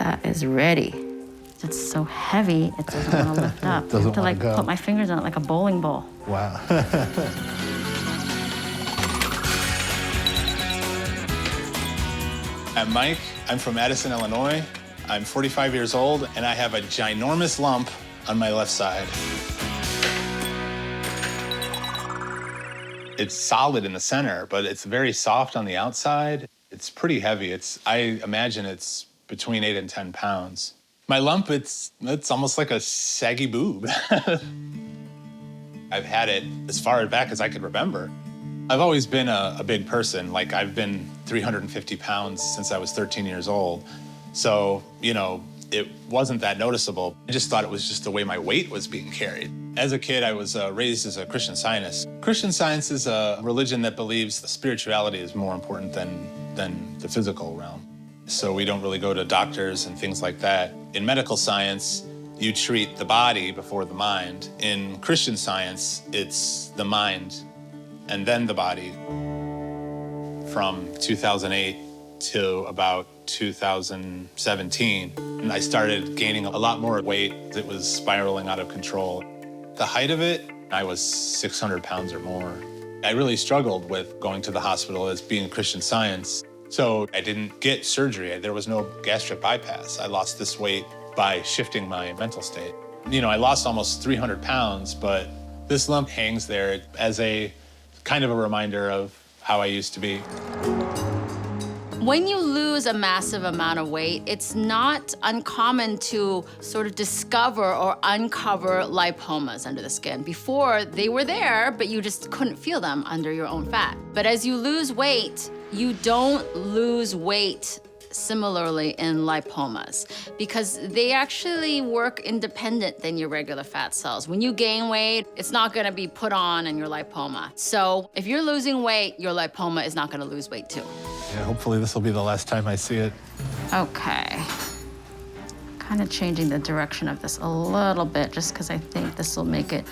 that is ready. It's so heavy, it doesn't want to lift up. I have to like put my fingers on it like a bowling ball. Wow. I'm Mike. I'm from Madison, Illinois. I'm 45 years old, and I have a ginormous lump on my left side. It's solid in the center, but it's very soft on the outside. It's pretty heavy. I imagine it's between 8 and 10 pounds. My lump, it's almost like a saggy boob. I've had it as far back as I could remember. I've always been a big person. Like, I've been 350 pounds since I was 13 years old. So, you know, it wasn't that noticeable. I just thought it was just the way my weight was being carried. As a kid, I was raised as a Christian Scientist. Christian Science is a religion that believes the spirituality is more important than the physical realm. So we don't really go to doctors and things like that. In medical science, you treat the body before the mind. In Christian Science, it's the mind and then the body. From 2008 to about 2017, and I started gaining a lot more weight. It was spiraling out of control. The height of it, I was 600 pounds or more. I really struggled with going to the hospital as being Christian Science. So I didn't get surgery. There was no gastric bypass. I lost this weight by shifting my mental state. You know, I lost almost 300 pounds, but this lump hangs there as a kind of a reminder of how I used to be. When you lose a massive amount of weight, it's not uncommon to sort of discover or uncover lipomas under the skin. Before, they were there, but you just couldn't feel them under your own fat. But as you lose weight, you don't lose weight similarly in lipomas because they actually work independent than your regular fat cells. When you gain weight, it's not gonna be put on in your lipoma. So if you're losing weight, your lipoma is not gonna lose weight too. Yeah, hopefully this will be the last time I see it. Okay. Kind of changing the direction of this a little bit just because I think this will make it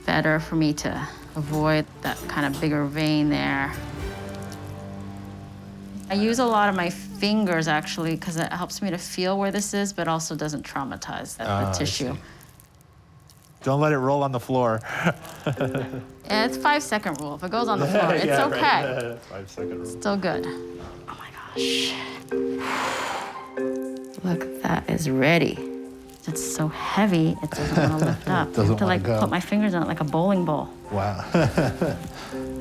better for me to avoid that kind of bigger vein there. I use a lot of my fingers, actually, because it helps me to feel where this is, but also doesn't traumatize the tissue. Don't let it roll on the floor. Yeah, it's 5-second rule. If it goes on the floor, it's yeah, okay. Right. 5-second rule. Still good. Oh my gosh. Look, that is ready. It's so heavy, it doesn't want to lift up. I have to like put my fingers on it like a bowling ball. Wow.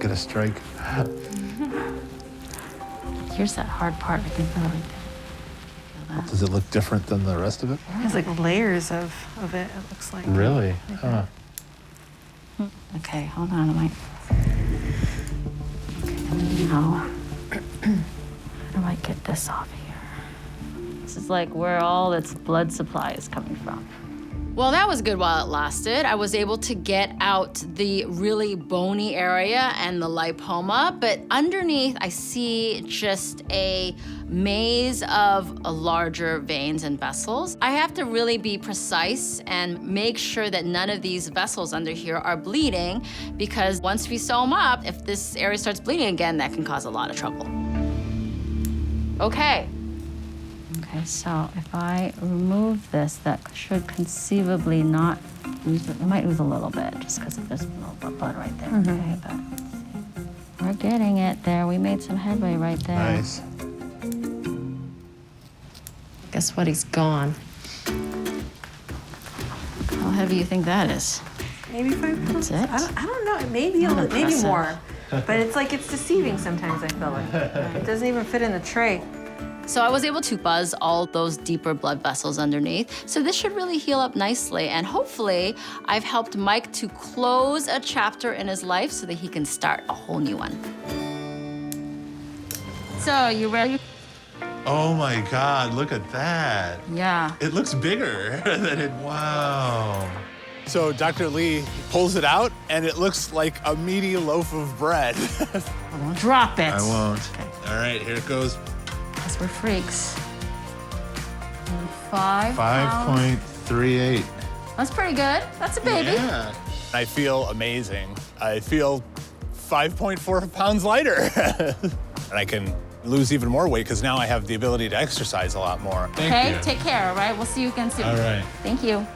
Get a strike. Here's that hard part. I can feel it. Does it look different than the rest of it? There's like layers of it, it looks like. Really? Huh. Okay, hold on, I might. Okay, now, how do I get this off here? This is like where all its blood supply is coming from. Well, that was good while it lasted. I was able to get out the really bony area and the lipoma, but underneath I see just a maze of larger veins and vessels. I have to really be precise and make sure that none of these vessels under here are bleeding, because once we sew them up, if this area starts bleeding again, that can cause a lot of trouble. Okay. Okay, so if I remove this, that should conceivably not lose it. It might lose a little bit just because there's a little blood right there. Okay, but let's see. We're getting it there. We made some headway right there. Nice. Guess what? He's gone. How heavy do you think that is? Maybe 5 pounds. That's it? I don't know. Maybe maybe more. But it's like it's deceiving sometimes, I feel like. It doesn't even fit in the tray. So I was able to buzz all those deeper blood vessels underneath. So this should really heal up nicely. And hopefully I've helped Mike to close a chapter in his life so that he can start a whole new one. So you ready? Oh my God, look at that. Yeah. It looks bigger than it, wow. So Dr. Lee pulls it out, and it looks like a meaty loaf of bread. I won't drop it. I won't. Okay. All right, here it goes. Because we're freaks. And 5 pounds. 5.38. That's pretty good. That's a baby. Yeah. I feel amazing. I feel 5.4 pounds lighter. And I can lose even more weight because now I have the ability to exercise a lot more. Okay, take care, all right? We'll see you again soon. All right. Thank you.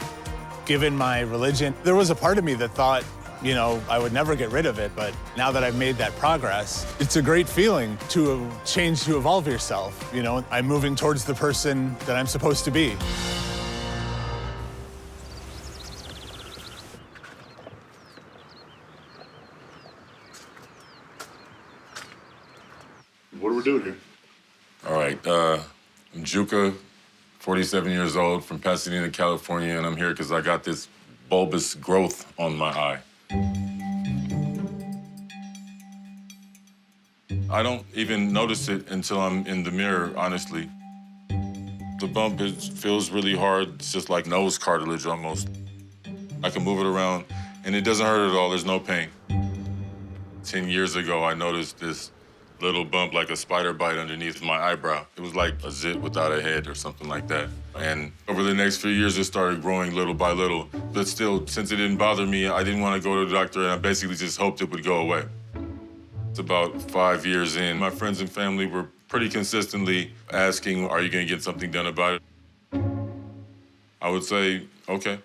Given my religion, there was a part of me that thought, you know, I would never get rid of it, but now that I've made that progress, it's a great feeling to change, to evolve yourself. You know, I'm moving towards the person that I'm supposed to be. What do we do here? All right, I'm Juka, 47 years old, from Pasadena, California, and I'm here because I got this bulbous growth on my eye. I don't even notice it until I'm in the mirror, honestly. The bump feels really hard. It's just like nose cartilage almost. I can move it around, and it doesn't hurt at all. There's no pain. 10 years ago, I noticed this little bump like a spider bite underneath my eyebrow. It was like a zit without a head or something like that. And over the next few years, it started growing little by little. But still, since it didn't bother me, I didn't want to go to the doctor, and I basically just hoped it would go away. It's about 5 years in. My friends and family were pretty consistently asking, are you going to get something done about it? I would say, okay,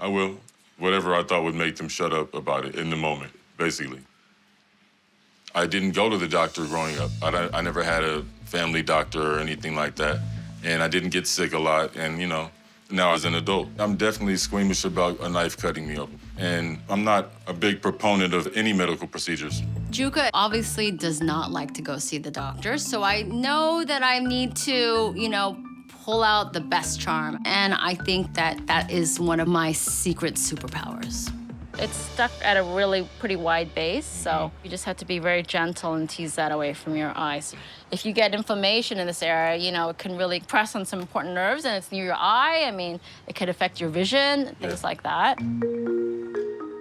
I will. Whatever I thought would make them shut up about it in the moment, basically. I didn't go to the doctor growing up. I never had a family doctor or anything like that. And I didn't get sick a lot. And, you know, now as an adult, I'm definitely squeamish about a knife cutting me open. And I'm not a big proponent of any medical procedures. Juka obviously does not like to go see the doctor, so I know that I need to, you know, pull out the best charm. And I think that that is one of my secret superpowers. It's stuck at a really pretty wide base, so you just have to be very gentle and tease that away from your eyes. If you get inflammation in this area, you know, it can really press on some important nerves, and it's near your eye. I mean, it could affect your vision, things like that.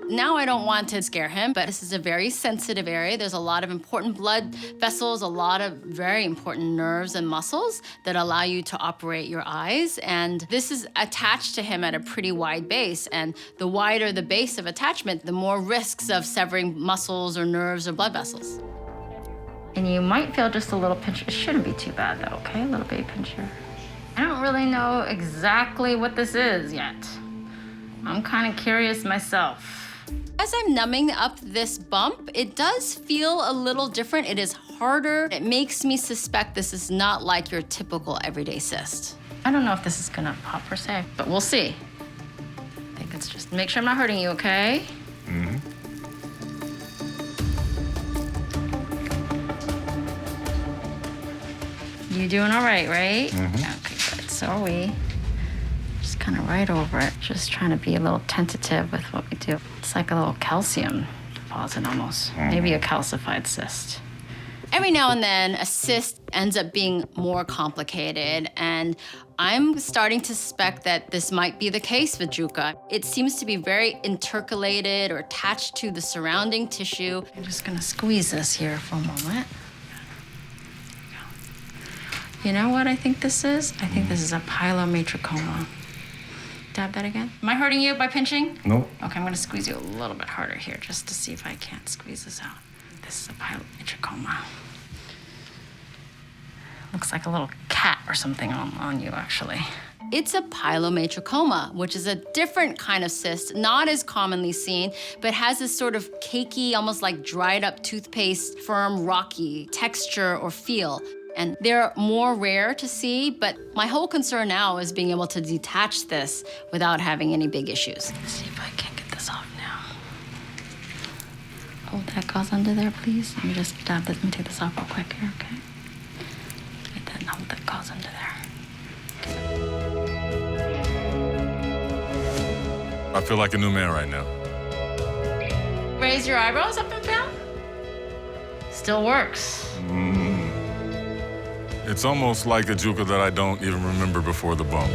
Now I don't want to scare him, but this is a very sensitive area. There's a lot of important blood vessels, a lot of very important nerves and muscles that allow you to operate your eyes. And this is attached to him at a pretty wide base. And the wider the base of attachment, the more risks of severing muscles or nerves or blood vessels. And you might feel just a little pinch. It shouldn't be too bad though, okay? A little baby pinch here. I don't really know exactly what this is yet. I'm kind of curious myself. As I'm numbing up this bump, it does feel a little different. It is harder. It makes me suspect this is not like your typical everyday cyst. I don't know if this is gonna pop per se, but we'll see. I think it's just make sure I'm not hurting you, okay? Mm-hmm. You doing all right, right? Mm-hmm. Okay, good. So are we. Just kind of right over it. Just trying to be a little tentative with what we do. It's like a little calcium deposit almost. Maybe a calcified cyst. Every now and then, a cyst ends up being more complicated, and I'm starting to suspect that this might be the case with Juka. It seems to be very intercalated or attached to the surrounding tissue. I'm just gonna squeeze this here for a moment. You know what I think this is? I think this is a pilomatricoma. Dab that again. Am I hurting you by pinching? Nope. Okay, I'm gonna squeeze you a little bit harder here just to see if I can't squeeze this out. This is a pilomatricoma. Looks like a little cat or something on you, actually. It's a pilomatricoma, which is a different kind of cyst, not as commonly seen, but has this sort of cakey, almost like dried up toothpaste, firm, rocky texture or feel. And they're more rare to see, but my whole concern now is being able to detach this without having any big issues. Let's see if I can get this off now. Hold that gauze under there, please. Let me just dab this and take this off real quick here, okay? Like that, and hold that gauze under there. I feel like a new man right now. Raise your eyebrows up and down. Still works. It's almost like a Juka that I don't even remember before the bump.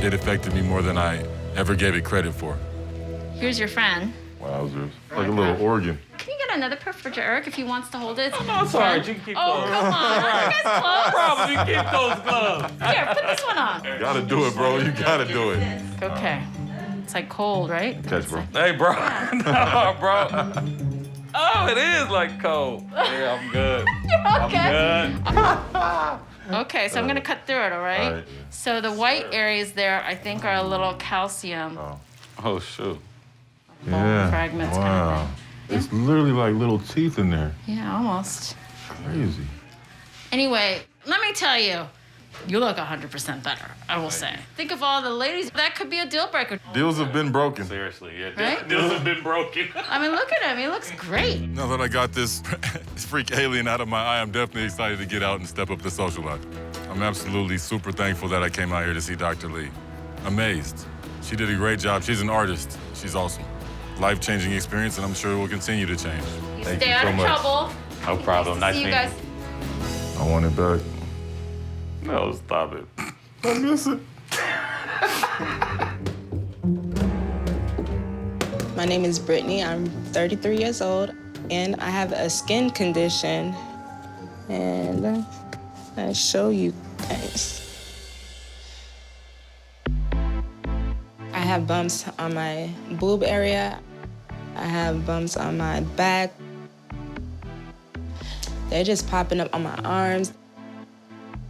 It affected me more than I ever gave it credit for. Here's your friend. Wowzers. Like a little organ. Can you get another pair for Eric if he wants to hold it? No, it's all right. You can keep Oh, those. come on. Are you guys close? Problem, you keep those gloves. Here, put this one on. Gotta do it, bro. You gotta do it. Okay. It's like cold, right? Catch, bro. Hey, bro. No, bro. Oh, it is like cold. Yeah, I'm good. okay. I'm good. Okay, so I'm gonna cut through it, all right? All right. So the white areas there, I think, are a little calcium Oh, shoot. Yeah. fragments Wow. kind of thing. It's literally like little teeth in there. Yeah, almost. Crazy. Anyway, let me tell you, you look 100% better, I will say. Think of all the ladies, that could be a deal breaker. Deals have been broken. Seriously, yeah. Right? Deals have been broken. I mean, look at him, he looks great. Now that I got this freak alien out of my eye, I'm definitely excited to get out and step up to social life. I'm absolutely super thankful that I came out here to see Dr. Lee. Amazed. She did a great job. She's an artist. She's awesome. Life-changing experience, and I'm sure it will continue to change. Thank Stay you out so of much. trouble. No problem. Nice See you meeting guys. I want it back. No, stop it. I miss it. My name is Brittany. I'm 33 years old, and I have a skin condition. And I'll show you guys. I have bumps on my boob area. I have bumps on my back. They're just popping up on my arms.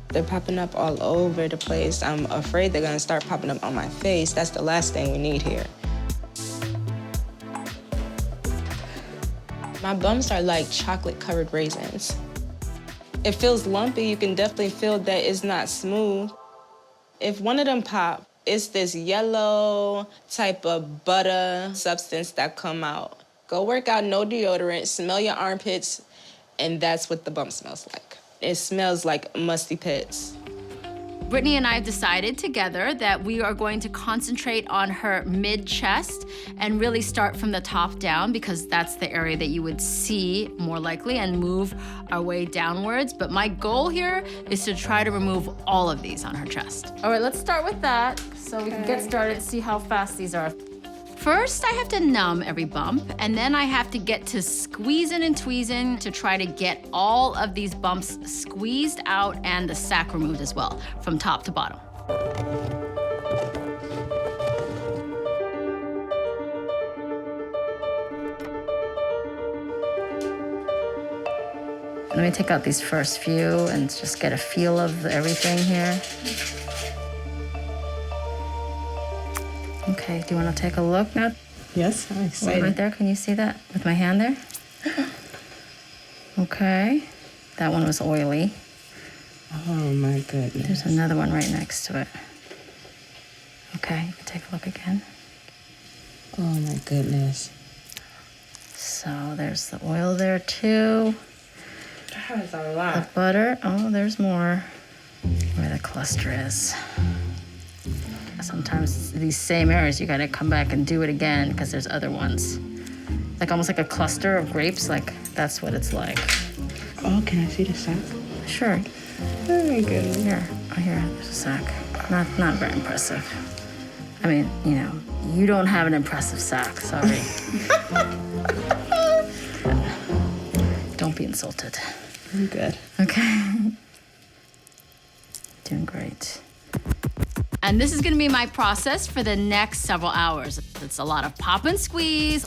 They're popping up all over the place. I'm afraid they're gonna start popping up on my face. That's the last thing we need here. My bumps are like chocolate-covered raisins. It feels lumpy. You can definitely feel that it's not smooth. If one of them pop, it's this yellow type of butter substance that come out. Go work out, no deodorant, smell your armpits, and that's what the bump smells like. It smells like musty pits. Brittany and I have decided together that we are going to concentrate on her mid-chest and really start from the top down because that's the area that you would see more likely and move our way downwards. But my goal here is to try to remove all of these on her chest. All right, let's start with that so we can get started, see how fast these are. First, I have to numb every bump, and then I have to get to squeezing and tweezing to try to get all of these bumps squeezed out and the sac removed as well, from top to bottom. Let me take out these first few and just get a feel of everything here. Okay, do you want to take a look now? Yes, I'm Right excited. there, can you see that with my hand there? Okay, that one was oily. Oh my goodness. There's another one right next to it. Okay, you can take a look again. Oh my goodness. So there's the oil there too. That was a The lot. butter, oh, there's more. Where the cluster is. Sometimes these same areas, you gotta come back and do it again because there's other ones. Like almost like a cluster of grapes, like that's what it's like. Oh, can I see the sack? Sure, Oh my goodness. here, oh, here, there's a sack. Not very impressive. I mean, you know, you don't have an impressive sack, sorry. Don't be insulted. I'm good. Okay. Doing great. And this is gonna be my process for the next several hours. It's a lot of pop and squeeze.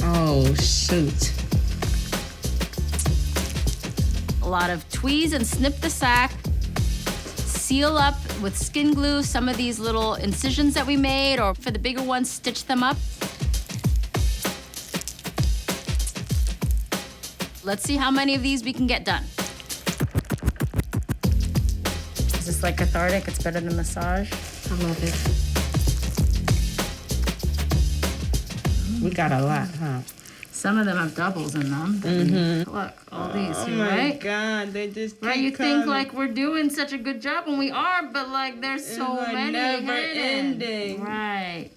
Oh, shoot. A lot of tweeze and snip the sac. Seal up with skin glue some of these little incisions that we made, or for the bigger ones, stitch them up. Let's see how many of these we can get done. Is this like cathartic? It's better than massage? I love it. We got a lot, huh? Some of them have doubles in them. Mm-hmm. Look, all these Oh here, my right? God, they just keep Right, you think coming. like we're doing such a good job, and we are, but like there's so like many never hidden. ending. Right.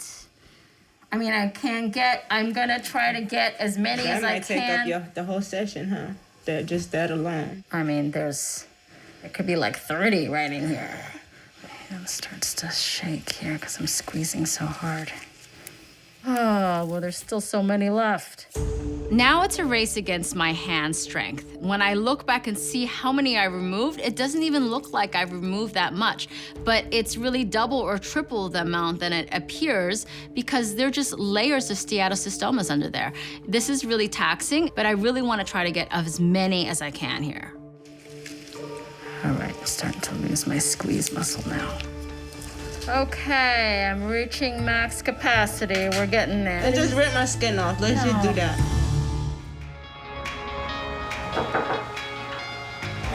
I mean, I'm gonna try to get as many That as I might take can. up the whole session, huh? Just that alone. I mean, there could be like 30 right in here. It starts to shake here because I'm squeezing so hard. Oh, well, there's still so many left. Now it's a race against my hand strength. When I look back and see how many I removed, it doesn't even look like I've removed that much, but it's really double or triple the amount than it appears because they're just layers of steatocystomas under there. This is really taxing, but I really want to try to get as many as I can here. All right, I'm starting to lose my squeeze muscle now. Okay, I'm reaching max capacity. We're getting there. And just rip my skin off. Let's just do that.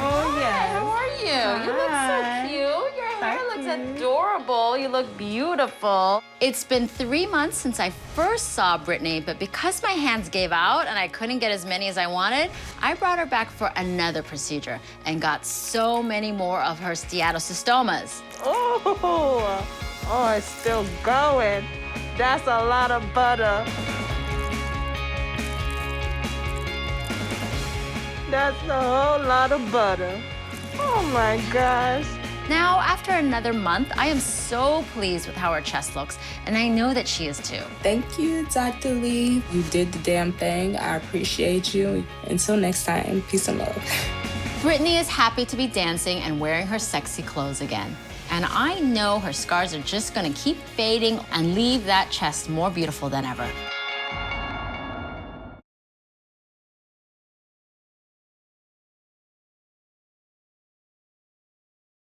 Oh, yeah. How are you? You look so cute. Your hair looks adorable. You look beautiful. It's been 3 months since I first saw Brittany, but because my hands gave out and I couldn't get as many as I wanted, I brought her back for another procedure and got so many more of her steatocystomas. Oh, it's still going. That's a lot of butter. That's a whole lot of butter. Oh my gosh. Now, after another month, I am so pleased with how her chest looks, and I know that she is too. Thank you, Dr. Lee. You did the damn thing. I appreciate you. Until next time, peace and love. Brittany is happy to be dancing and wearing her sexy clothes again. And I know her scars are just gonna keep fading and leave that chest more beautiful than ever.